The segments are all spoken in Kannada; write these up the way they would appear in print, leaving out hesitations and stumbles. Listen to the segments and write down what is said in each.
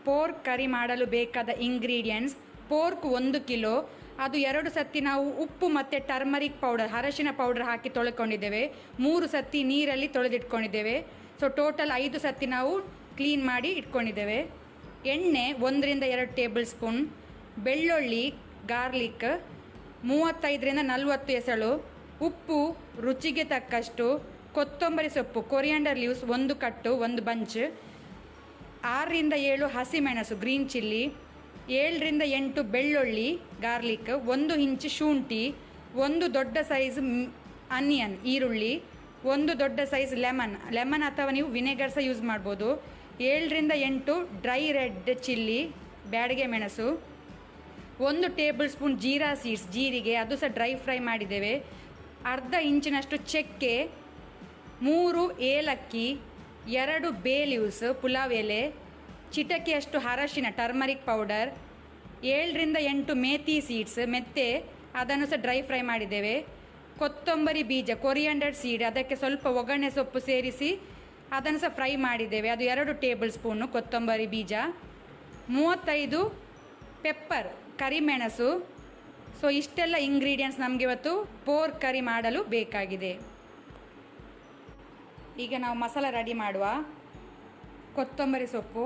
ಪೋರ್ಕ್ ಕರಿ ಮಾಡಲು ಬೇಕಾದ ಇಂಗ್ರೀಡಿಯೆಂಟ್ಸ್: ಪೋರ್ಕ್ 1 ಕಿಲೋ, ಅದು 2 ಸತಿ ನಾವು ಉಪ್ಪು ಮತ್ತು ಟರ್ಮರಿಕ್ ಪೌಡರ್, ಅರಶಿನ ಪೌಡರ್ ಹಾಕಿ ತೊಳ್ಕೊಂಡಿದ್ದೇವೆ. 3 ಸತಿ ನೀರಲ್ಲಿ ತೊಳೆದಿಟ್ಕೊಂಡಿದ್ದೇವೆ. ಸೊ ಟೋಟಲ್ 5 ಸತಿ ನಾವು ಕ್ಲೀನ್ ಮಾಡಿ ಇಟ್ಕೊಂಡಿದ್ದೇವೆ. ಎಣ್ಣೆ 1-2 ಟೇಬಲ್ ಸ್ಪೂನ್, ಬೆಳ್ಳುಳ್ಳಿ ಗಾರ್ಲಿಕ್ 35-40 ಎಸಳು, ಉಪ್ಪು ರುಚಿಗೆ ತಕ್ಕಷ್ಟು, ಕೊತ್ತಂಬರಿ ಸೊಪ್ಪು ಕೊರಿಯಾಂಡರ್ ಲೀವ್ಸ್ 1 ಕಟ್ಟು 1 ಬಂಚ್, 6-7 ಹಸಿಮೆಣಸು ಗ್ರೀನ್ ಚಿಲ್ಲಿ, 7-8 ಬೆಳ್ಳುಳ್ಳಿ ಗಾರ್ಲಿಕ್, 1 ಇಂಚ್ ಶುಂಠಿ, 1 ದೊಡ್ಡ ಸೈಜ್ ಆನಿಯನ್ ಈರುಳ್ಳಿ, 1 ದೊಡ್ಡ ಸೈಜ್ ಲೆಮನ್ ಅಥವಾ ನೀವು ವಿನೆಗರ್ ಸಹ ಯೂಸ್ ಮಾಡ್ಬೋದು, 7-8 ಡ್ರೈ ರೆಡ್ ಚಿಲ್ಲಿ ಬ್ಯಾಡಗೆ ಮೆಣಸು, 1 ಟೇಬಲ್ ಸ್ಪೂನ್ ಜೀರಾ ಸೀಡ್ಸ್ ಜೀರಿಗೆ, ಅದು ಸಹ ಡ್ರೈ ಫ್ರೈ ಮಾಡಿದ್ದೇವೆ, ಅರ್ಧ ಇಂಚಿನಷ್ಟು ಚಕ್ಕೆ, 3 ಏಲಕ್ಕಿ, 2 ಬೇ ಲೀವ್ಸ್ ಪುಲಾವ್ ಎಲೆ, ಚಿಟಕಿಯಷ್ಟು ಅರಶಿನ ಟರ್ಮರಿಕ್ ಪೌಡರ್, 7-8 ಮೇಥಿ ಸೀಡ್ಸ್ ಮೆತ್ತೆ, ಅದನ್ನು ಸಹ ಡ್ರೈ ಫ್ರೈ ಮಾಡಿದ್ದೇವೆ, ಕೊತ್ತಂಬರಿ ಬೀಜ ಕೊರಿಯಾಂಡರ್ ಸೀಡ್, ಅದಕ್ಕೆ ಸ್ವಲ್ಪ ಒಗ್ಗರಣೆ ಸೊಪ್ಪು ಸೇರಿಸಿ ಅದನ್ನು ಸಹ ಫ್ರೈ ಮಾಡಿದ್ದೇವೆ, ಅದು 2 ಟೇಬಲ್ ಸ್ಪೂನು ಕೊತ್ತಂಬರಿ ಬೀಜ, 35 ಪೆಪ್ಪರ್ ಕರಿಮೆಣಸು. ಸೊ ಇಷ್ಟೆಲ್ಲ ಇಂಗ್ರೀಡಿಯೆಂಟ್ಸ್ ನಮಗೆ ಇವತ್ತು ಪೋರ್ಕ್ ಕರಿ ಮಾಡಲು ಬೇಕಾಗಿದೆ. ಈಗ ನಾವು ಮಸಾಲ ರೆಡಿ ಮಾಡುವ. ಕೊತ್ತಂಬರಿ ಸೊಪ್ಪು,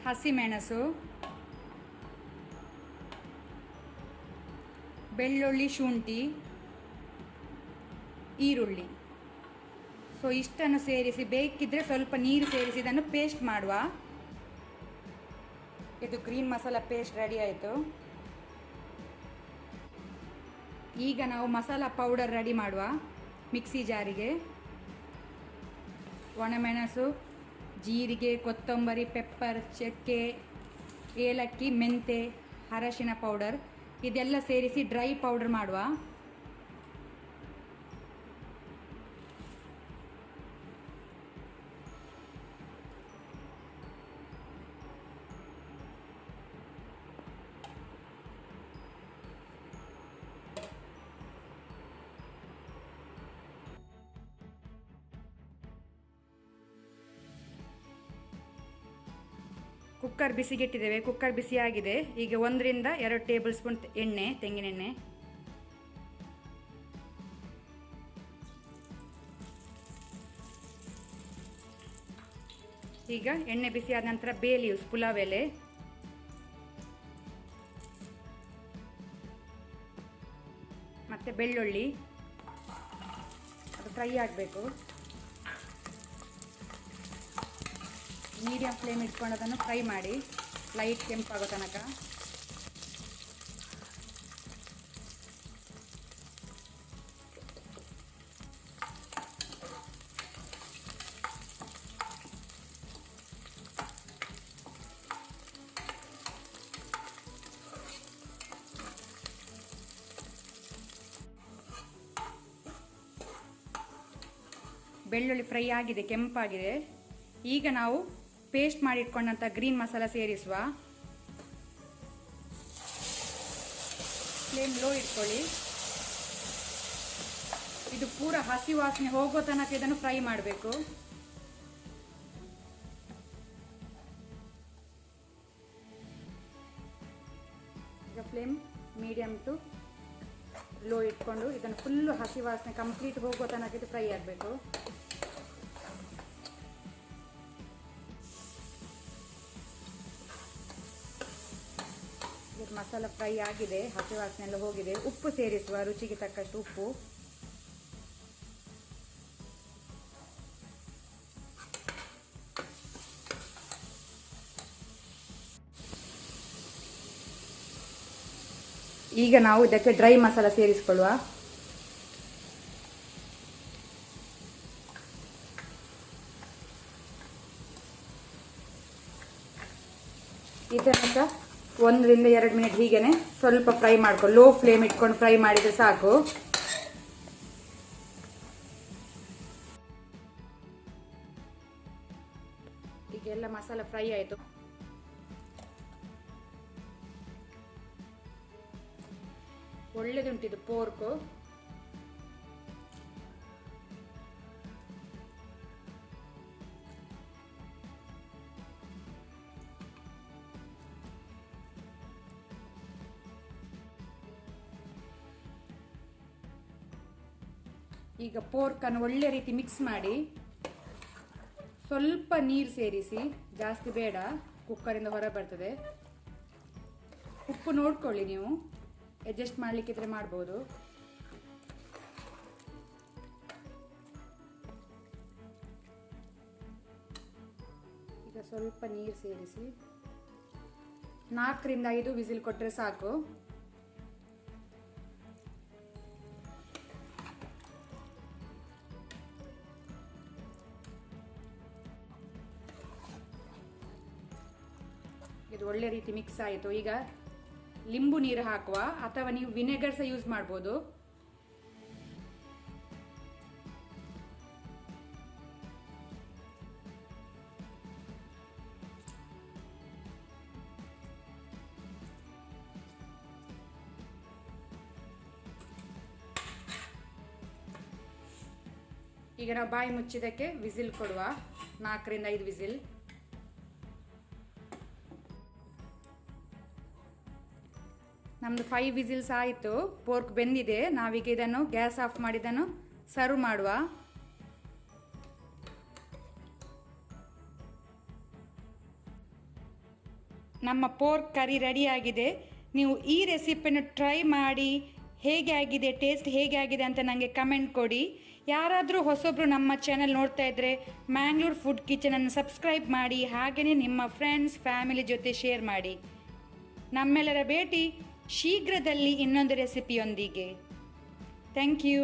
ಹಸಿಮೆಣಸು, ಬೆಳ್ಳುಳ್ಳಿ ಶುಂಠಿ, ಈರುಳ್ಳಿ. ಸೊ ಇಷ್ಟನ್ನು ಸೇರಿಸಿ ಬೇಕಿದ್ದರೆ ಸ್ವಲ್ಪ ನೀರು ಸೇರಿಸಿ ಇದನ್ನು ಪೇಸ್ಟ್ ಮಾಡುವ. ಇದು ಗ್ರೀನ್ ಮಸಾಲ ಪೇಸ್ಟ್ ರೆಡಿ ಆಯಿತು. ಈಗ ನಾವು ಮಸಾಲ ಪೌಡರ್ ರೆಡಿ ಮಾಡುವ. ಮಿಕ್ಸಿ ಜಾರಿಗೆ ಒಣಮೆಣಸು, ಜೀರಿಗೆ, ಕೊತ್ತಂಬರಿ, ಪೆಪ್ಪರ್, ಚಕ್ಕೆ, ಏಲಕ್ಕಿ, ಮೆಂತೆ, ಅರಶಿನ ಪೌಡರ್ ಇದೆಲ್ಲ ಸೇರಿಸಿ ಡ್ರೈ ಪೌಡರ್ ಮಾಡುವ. ಕುಕ್ಕರ್ ಬಿಸಿಗಿಟ್ಟಿದ್ದೇವೆ. ಕುಕ್ಕರ್ ಬಿಸಿಯಾಗಿದೆ. ಈಗ 1-2 ಟೇಬಲ್ ಸ್ಪೂನ್ ಎಣ್ಣೆ, ತೆಂಗಿನೆಣ್ಣೆ, ಈಗ ಎಣ್ಣೆ ಬಿಸಿಯಾದ ನಂತರ ಬೇ ಲೀವ್ಸ್ ಪುಲಾವ್ ಎಲೆ, ಮತ್ತು ಬೆಳ್ಳುಳ್ಳಿ, ಅದು ಫ್ರೈ ಆಗಬೇಕು. ಮೀಡಿಯಂ ಫ್ಲೇಮ್ ಇಟ್ಕೊಂಡು ಅದನ್ನು ಫ್ರೈ ಮಾಡಿ ಲೈಟ್ ಕೆಂಪಾಗೋ ತನಕ. ಬೆಳ್ಳುಳ್ಳಿ ಫ್ರೈ ಆಗಿದೆ, ಕೆಂಪಾಗಿದೆ. ಈಗ ನಾವು ಪೇಸ್ಟ್ ಮಾಡಿಟ್ಕೊಂಡಂಥ ಗ್ರೀನ್ ಮಸಾಲ ಸೇರಿಸುವ. ಫ್ಲೇಮ್ ಲೋ ಇಟ್ಕೊಳ್ಳಿ. ಇದು ಪೂರ ಹಸಿ ವಾಸನೆ ಹೋಗೋ ತನಕ ಇದನ್ನು ಫ್ರೈ ಮಾಡಬೇಕು. ಈಗ ಫ್ಲೇಮ್ ಮೀಡಿಯಮ್ ಟು ಲೋ ಇಟ್ಕೊಂಡು ಇದನ್ನು ಫುಲ್ಲು ಹಸಿ ವಾಸನೆ ಕಂಪ್ಲೀಟ್ ಹೋಗೋ ತನಕ ಇದು ಫ್ರೈ ಆಗಬೇಕು. ಮಸಾಲ ಫ್ರೈ ಆಗಿದೆ, ಹಸಿ ವಾಸನೆ ಎಲ್ಲ ಹೋಗಿದೆ. ಉಪ್ಪು ಸೇರಿಸುವ, ರುಚಿಗೆ ತಕ್ಕಷ್ಟು ಉಪ್ಪು. ಈಗ ನಾವು ಇದಕ್ಕೆ ಡ್ರೈ ಮಸಾಲ ಸೇರಿಸಿಕೊಳ್ಳುವ. ಇದನ್ನು ಸಹ 1-2 ಮಿನಿಟ್ ಹೀಗೇನೆ ಸ್ವಲ್ಪ ಫ್ರೈ ಮಾಡ್ಕೊಂಡು, ಲೋ ಫ್ಲೇಮ್ ಇಟ್ಕೊಂಡು ಫ್ರೈ ಮಾಡಿದ್ರೆ ಸಾಕು. ಈಗೆಲ್ಲ ಮಸಾಲ ಫ್ರೈ ಆಯಿತು. ಒಳ್ಳೆದುಂಟಿದು ಪೋರ್ಕು. ಈಗ ಪೋರ್ಕನ್ನು ಒಳ್ಳೆ ರೀತಿ ಮಿಕ್ಸ್ ಮಾಡಿ ಸ್ವಲ್ಪ ನೀರು ಸೇರಿಸಿ, ಜಾಸ್ತಿ ಬೇಡ, ಕುಕ್ಕರಿಂದ ಹೊರ ಬರ್ತದೆ. ಉಪ್ಪು ನೋಡ್ಕೊಳ್ಳಿ, ನೀವು ಅಡ್ಜಸ್ಟ್ ಮಾಡಲಿಕ್ಕಿದ್ರೆ ಮಾಡ್ಬೋದು. ಈಗ ಸ್ವಲ್ಪ ನೀರು ಸೇರಿಸಿ 4ರಿಂದ 5 ವಿಸಿಲ್ ಕೊಟ್ಟರೆ ಸಾಕು. ಇದು ಒಳ್ಳೆ ರೀತಿ ಮಿಕ್ಸ್ ಆಯಿತು. ಈಗ ಲಿಂಬು ನೀರು ಹಾಕುವ, ಅಥವಾ ನೀವು ವಿನೆಗರ್ ಸಹ ಯೂಸ್ ಮಾಡ್ಬೋದು. ಈಗ ನಾವು ಬಾಯಿ ಮುಚ್ಚಿದಕ್ಕೆ ವಿಸಿಲ್ ಕೊಡುವ, 4ರಿಂದ 5 ವಿಸಿಲ್. ನಮ್ಮದು 5 ವಿಸಿಲ್ಸ್ ಆಯಿತು, ಪೋರ್ಕ್ ಬೆಂದಿದೆ. ನಾವೀಗ ಇದನ್ನು ಗ್ಯಾಸ್ ಆಫ್ ಮಾಡಿದನ್ನು ಸರ್ವ್ ಮಾಡುವ. ನಮ್ಮ ಪೋರ್ಕ್ ಕರಿ ರೆಡಿಯಾಗಿದೆ. ನೀವು ಈ ರೆಸಿಪಿಯನ್ನು ಟ್ರೈ ಮಾಡಿ ಹೇಗೆ ಆಗಿದೆ, ಟೇಸ್ಟ್ ಹೇಗೆ ಆಗಿದೆ ಅಂತ ನನಗೆ ಕಮೆಂಟ್ ಕೊಡಿ. ಯಾರಾದರೂ ಹೊಸೊಬ್ಬರು ನಮ್ಮ ಚಾನೆಲ್ ನೋಡ್ತಾ ಇದ್ದರೆ ಮ್ಯಾಂಗ್ಳೂರ್ ಫುಡ್ ಕಿಚನನ್ನು ಸಬ್ಸ್ಕ್ರೈಬ್ ಮಾಡಿ, ಹಾಗೆಯೇ ನಿಮ್ಮ ಫ್ರೆಂಡ್ಸ್ ಫ್ಯಾಮಿಲಿ ಜೊತೆ ಶೇರ್ ಮಾಡಿ. ನಮ್ಮೆಲ್ಲರ ಭೇಟಿ ಶೀಘ್ರದಲ್ಲಿ ಇನ್ನೊಂದು ರೆಸಿಪಿಯೊಂದಿಗೆ. Thank you.